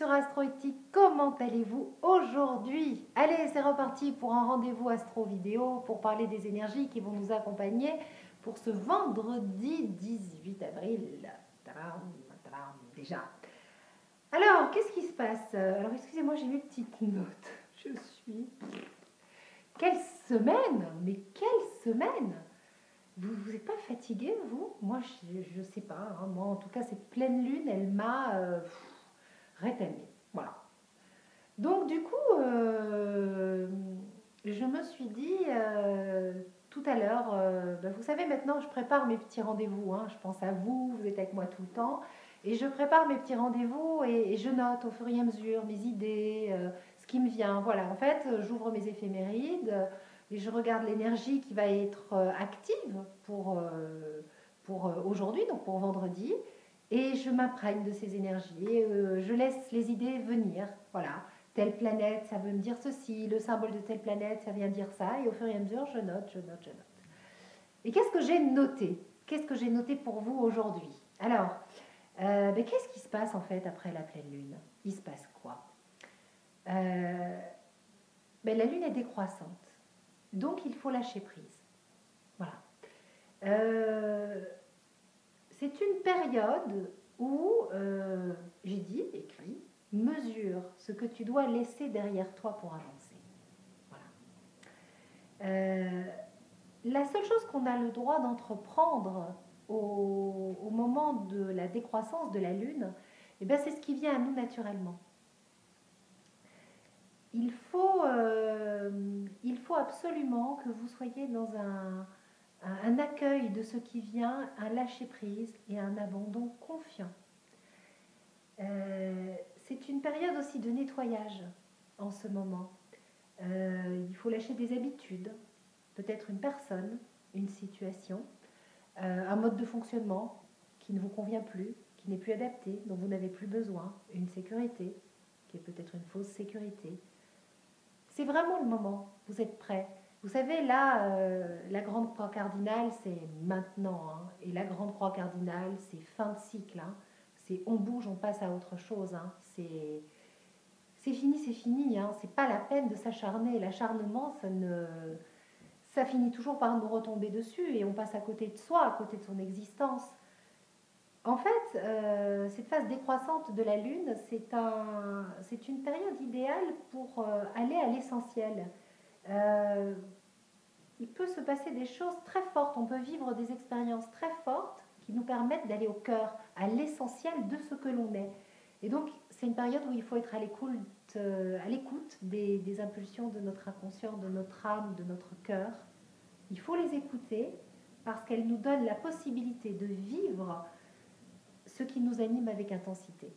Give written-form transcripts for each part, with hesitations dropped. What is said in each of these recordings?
sur Astroéthique, comment allez-vous aujourd'hui? Allez, c'est reparti pour un rendez-vous astro vidéo pour parler des énergies qui vont nous accompagner pour ce vendredi 18 avril. Tadam, tadam, déjà. Alors, qu'est-ce qui se passe? Alors, excusez-moi, j'ai mes petites notes. Je suis... Quelle semaine! Mais quelle semaine! Vous n'êtes pas fatigué, vous? Moi, je ne sais pas. Hein. Moi, en tout cas, cette pleine lune, elle m'a rétamée. Voilà. Donc, du coup, je me suis dit tout à l'heure, vous savez, maintenant, je prépare mes petits rendez-vous. Hein. Je pense à vous, vous êtes avec moi tout le temps. Et je prépare mes petits rendez-vous et je note au fur et à mesure mes idées, ce qui me vient. Voilà, en fait, j'ouvre mes éphémérides et je regarde l'énergie qui va être active pour aujourd'hui, donc pour vendredi. Et je m'imprègne de ces énergies et je laisse les idées venir. Voilà, telle planète, ça veut me dire ceci, le symbole de telle planète, ça vient dire ça. Et au fur et à mesure, je note, je note, je note. Et qu'est-ce que j'ai noté? Qu'est-ce que j'ai noté pour vous aujourd'hui? Alors, qu'est-ce qui se passe en fait après la pleine lune? Il se passe quoi? La lune est décroissante, donc il faut lâcher prise. Voilà. C'est une période où, j'ai dit, écrit, mesure ce que tu dois laisser derrière toi pour avancer. Voilà. La seule chose qu'on a le droit d'entreprendre au moment de la décroissance de la lune, c'est ce qui vient à nous naturellement. Il faut absolument que vous soyez dans un accueil de ce qui vient, un lâcher-prise et un abandon confiant. C'est une période aussi de nettoyage en ce moment. Il faut lâcher des habitudes, peut-être une personne, une situation, un mode de fonctionnement qui ne vous convient plus, qui n'est plus adapté, dont vous n'avez plus besoin, une sécurité, qui est peut-être une fausse sécurité. C'est vraiment le moment, vous êtes prêts. Vous savez, là, la grande croix cardinale, c'est maintenant. Hein, et la grande croix cardinale, c'est fin de cycle. Hein, c'est on bouge, on passe à autre chose. Hein, c'est fini, c'est fini. Hein, c'est pas la peine de s'acharner. L'acharnement, ça finit toujours par nous retomber dessus et on passe à côté de soi, à côté de son existence. En fait, cette phase décroissante de la Lune, c'est une période idéale pour aller à l'essentiel. Euh, il peut se passer des choses très fortes, on peut vivre des expériences très fortes qui nous permettent d'aller au cœur, à l'essentiel de ce que l'on est. Et donc, c'est une période où il faut être à l'écoute des impulsions de notre inconscient, de notre âme, de notre cœur. Il faut les écouter parce qu'elles nous donnent la possibilité de vivre ce qui nous anime avec intensité.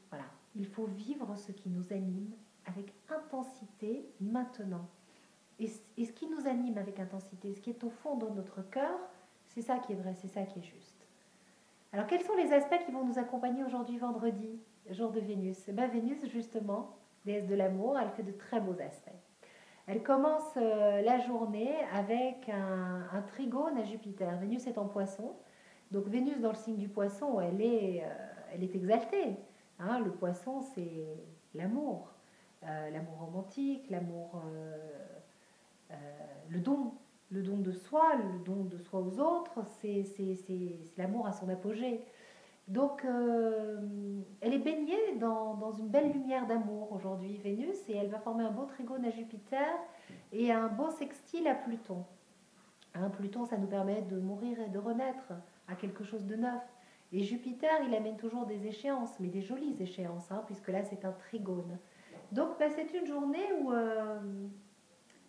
Voilà, il faut vivre ce qui nous anime avec intensité maintenant. Et ce qui nous anime avec intensité, ce qui est au fond de notre cœur, c'est ça qui est vrai, c'est ça qui est juste. Alors, quels sont les aspects qui vont nous accompagner aujourd'hui, vendredi, jour de Vénus? Vénus, justement, déesse de l'amour, elle fait de très beaux aspects. Elle commence la journée avec un trigone à Jupiter. Vénus est en poisson. Donc Vénus dans le signe du poisson, elle est exaltée. Hein, le poisson, c'est l'amour. L'amour romantique, l'amour, le don de soi, le don de soi aux autres, c'est l'amour à son apogée. Donc, elle est baignée dans une belle lumière d'amour aujourd'hui, Vénus, et elle va former un beau trigone à Jupiter et un beau sextile à Pluton. Hein, Pluton, ça nous permet de mourir et de renaître à quelque chose de neuf. Et Jupiter, il amène toujours des échéances, mais des jolies échéances, hein, puisque là, c'est un trigone. Donc, c'est une journée où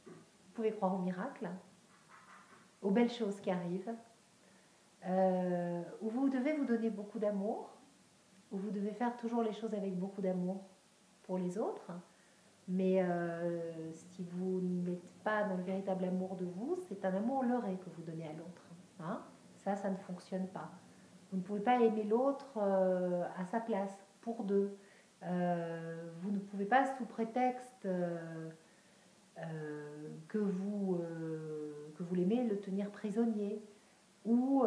vous pouvez croire au miracle, aux belles choses qui arrivent, où vous devez vous donner beaucoup d'amour, où vous devez faire toujours les choses avec beaucoup d'amour pour les autres. Mais si vous n'êtes pas dans le véritable amour de vous, c'est un amour leurré que vous donnez à l'autre. Hein, ça ne fonctionne pas. Vous ne pouvez pas aimer l'autre à sa place, pour deux. Vous ne pouvez pas, sous prétexte que vous l'aimez, le tenir prisonnier. Ou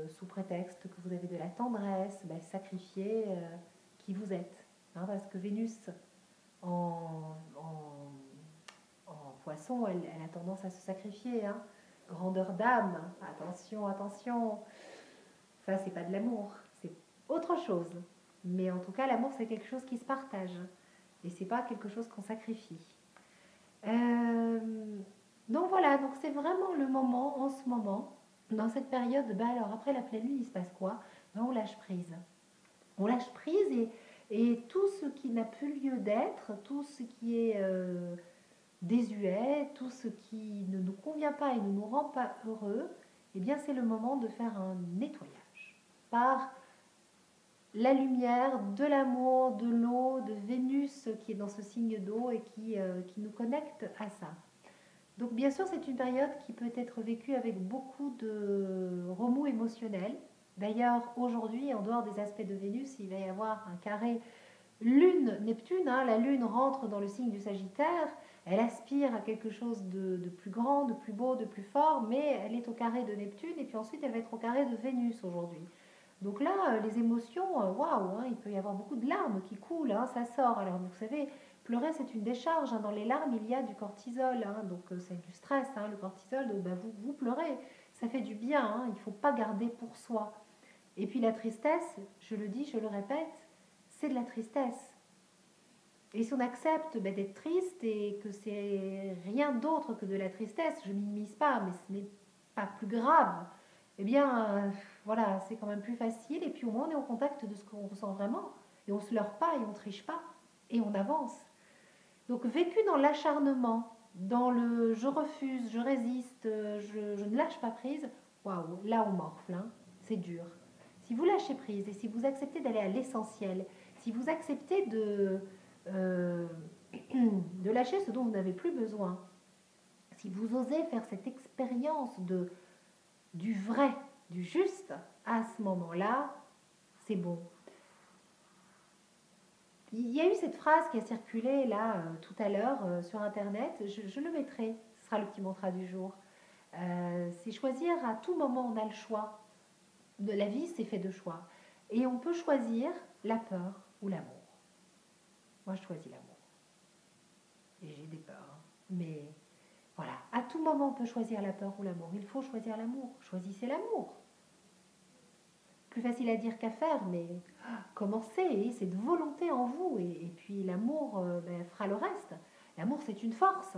sous prétexte que vous avez de la tendresse, sacrifier qui vous êtes. Hein, parce que Vénus en poisson, elle a tendance à se sacrifier. Hein. Grandeur d'âme, attention, attention. Ça, c'est pas de l'amour, c'est autre chose. Mais en tout cas, l'amour, c'est quelque chose qui se partage. Et c'est pas quelque chose qu'on sacrifie. Euh, donc voilà, donc c'est vraiment le moment, en ce moment, dans cette période, ben alors après la pleine lune, il se passe quoi? Ben on lâche prise. On lâche prise et tout ce qui n'a plus lieu d'être, tout ce qui est désuet, tout ce qui ne nous convient pas et ne nous rend pas heureux, eh bien c'est le moment de faire un nettoyage par la lumière, de l'amour, de l'eau, de Vénus qui est dans ce signe d'eau et qui nous connecte à ça. Donc bien sûr, c'est une période qui peut être vécue avec beaucoup de remous émotionnels. D'ailleurs, aujourd'hui, en dehors des aspects de Vénus, il va y avoir un carré Lune-Neptune. Hein. La Lune rentre dans le signe du Sagittaire. Elle aspire à quelque chose de plus grand, de plus beau, de plus fort, mais elle est au carré de Neptune et puis ensuite elle va être au carré de Vénus aujourd'hui. Donc là, les émotions, waouh, hein, il peut y avoir beaucoup de larmes qui coulent, hein, ça sort. Alors vous savez, pleurer c'est une décharge, hein, dans les larmes il y a du cortisol, hein, donc c'est du stress, hein, le cortisol, donc ben, vous pleurez, ça fait du bien, hein, il ne faut pas garder pour soi. Et puis la tristesse, je le dis, je le répète, c'est de la tristesse. Et si on accepte ben, d'être triste et que c'est rien d'autre que de la tristesse, je ne minimise pas, mais ce n'est pas plus grave, eh bien, voilà, c'est quand même plus facile. Et puis au moins, on est au contact de ce qu'on ressent vraiment. Et on ne se leurre pas et on ne triche pas. Et on avance. Donc, vécu dans l'acharnement, dans le je refuse, je résiste, je ne lâche pas prise, waouh, là on morfle, hein, c'est dur. Si vous lâchez prise et si vous acceptez d'aller à l'essentiel, si vous acceptez euh, de lâcher ce dont vous n'avez plus besoin, si vous osez faire cette expérience du vrai, du juste, à ce moment-là, c'est bon. Il y a eu cette phrase qui a circulé là tout à l'heure sur internet, je le mettrai, ce sera le petit mantra du jour. C'est choisir à tout moment, on a le choix. De la vie, c'est fait de choix. Et on peut choisir la peur ou l'amour. Moi, je choisis l'amour. Et j'ai des peurs. Hein. Mais voilà, à tout moment, on peut choisir la peur ou l'amour. Il faut choisir l'amour. Choisissez l'amour. Plus facile à dire qu'à faire, mais commencez, cette volonté en vous, et puis l'amour ben, fera le reste. L'amour, c'est une force,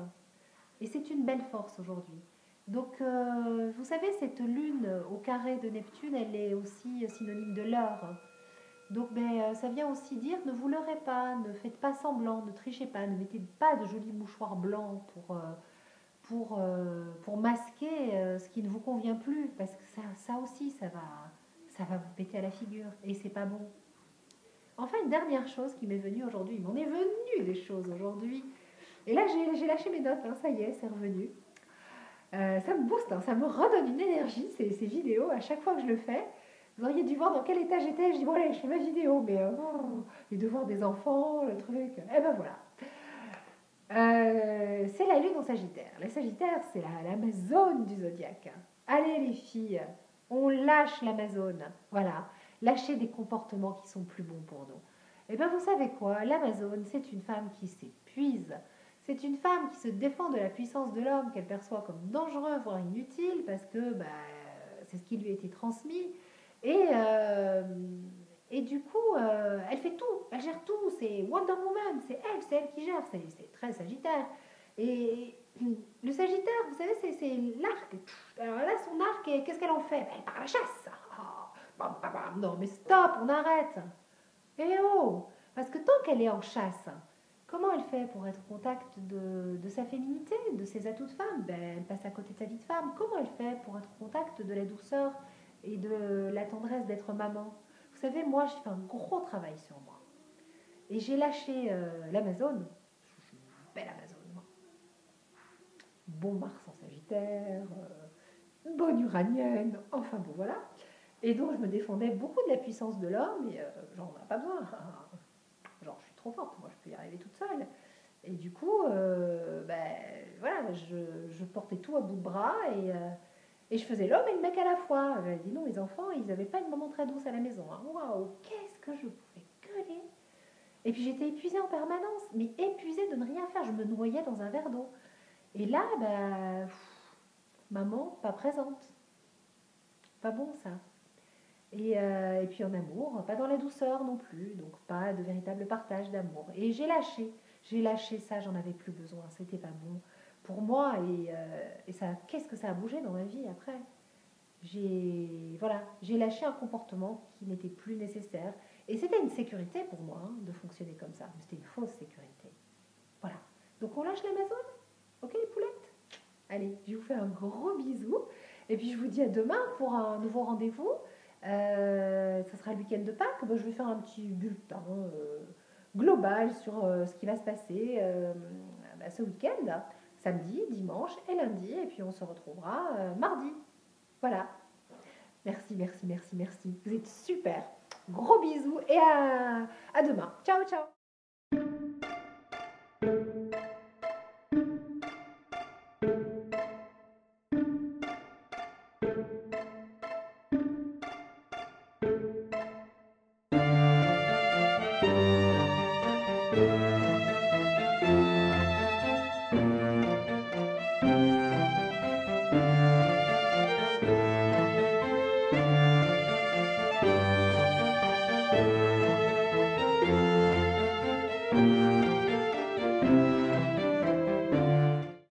et c'est une belle force aujourd'hui. Donc, vous savez, cette lune au carré de Neptune, elle est aussi synonyme de leurre. Donc, ben, ça vient aussi dire, ne vous leurrez pas, ne faites pas semblant, ne trichez pas, ne mettez pas de jolis mouchoirs blancs pour masquer ce qui ne vous convient plus, parce que ça aussi, ça va vous péter à la figure, et c'est pas bon. Enfin, une dernière chose qui m'est venue aujourd'hui, il m'en est venu des choses aujourd'hui, et là j'ai lâché mes notes, hein, ça y est, c'est revenu. Ça me booste, hein, ça me redonne une énergie, ces vidéos, à chaque fois que je le fais. Vous auriez dû voir dans quel état j'étais, je dis bon allez, je fais ma vidéo, mais les devoirs des enfants, le truc, et ben voilà. C'est la lune en Sagittaire. La Sagittaire, c'est l'Amazone du zodiaque. Allez les filles, on lâche l'Amazone. Voilà, lâchez des comportements qui sont plus bons pour nous. Et bien vous savez quoi, l'Amazone, c'est une femme qui s'épuise. C'est une femme qui se défend de la puissance de l'homme qu'elle perçoit comme dangereux, voire inutile, parce que bah, c'est ce qui lui a été transmis. Et, euh, et du coup, elle fait tout, elle gère tout. C'est Wonder Woman, c'est elle qui gère. C'est très Sagittaire. Et le Sagittaire, vous savez, c'est l'arc. Alors là, son arc, qu'est-ce qu'elle en fait? Elle part à la chasse. Bam, bam, bam. Non, mais stop, on arrête. Eh oh! Parce que tant qu'elle est en chasse, comment elle fait pour être au contact de sa féminité, de ses atouts de femme? Ben, elle passe à côté de sa vie de femme. Comment elle fait pour être au contact de la douceur et de la tendresse d'être maman? Vous savez, moi, j'ai fait un gros travail sur moi. Et j'ai lâché l'Amazone. Je suis une belle Amazone, moi. Bon Mars en Sagittaire, bonne uranienne, enfin bon, voilà. Et donc, je me défendais beaucoup de la puissance de l'homme, et j'en ai pas besoin. Genre, je suis trop forte, moi, je peux y arriver toute seule. Et du coup, ben, voilà, je portais tout à bout de bras, et je faisais l'homme et le mec à la fois. J'avais dit non, mes enfants, ils n'avaient pas une maman très douce à la maison. Hein. Waouh, qu'est-ce que je pouvais aller. Et puis j'étais épuisée en permanence, mais épuisée de ne rien faire. Je me noyais dans un verre d'eau. Et là, bah, maman, pas présente. Pas bon ça. Et puis en amour, pas dans la douceur non plus, donc pas de véritable partage d'amour. Et j'ai lâché ça, j'en avais plus besoin, c'était pas bon pour moi. Et ça, qu'est-ce que ça a bougé dans ma vie après? Voilà, j'ai lâché un comportement qui n'était plus nécessaire. Et c'était une sécurité pour moi hein, de fonctionner comme ça, mais c'était une fausse sécurité. Voilà. Donc on lâche l'Amazon, ok les poulettes? Allez, je vous fais un gros bisou. Et puis je vous dis à demain pour un nouveau rendez-vous. Ça sera le week-end de Pâques. Bon, je vais faire un petit bulletin global sur ce qui va se passer ce week-end, samedi, dimanche et lundi. Et puis on se retrouvera mardi. Voilà. Merci, merci, merci, merci. Vous êtes super. Gros bisous et à demain. Ciao, ciao.